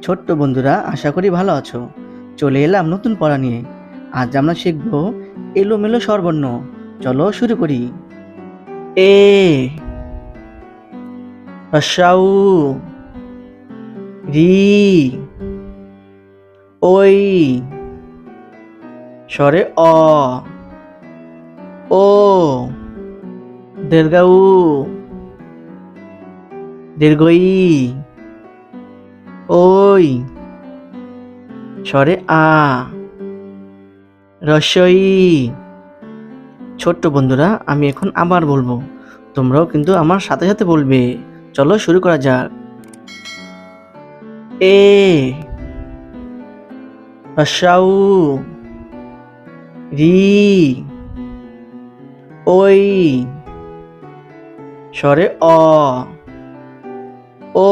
ছোট্ট বন্ধুরা, আশা করি ভালো আছো। চলে এলাম নতুন পড়া নিয়ে। আজ আমরা শিখব এলোমেলো স্বরবর্ণ। চলো শুরু করি। এ রসাউ, রি, ওই, স্বরে অ, ও, দীর্ঘউ, দীর্ঘ ই, ওই, স্বরে আ, রস্বই। ছোট্ট বন্ধুরা, আমি এখন আবার বলবো, তোমরাও কিন্তু আমার সাথে সাথে বলবে। চলো শুরু করা যাক। এ রসাউ, রি, ওই, স্বরে অ, ও,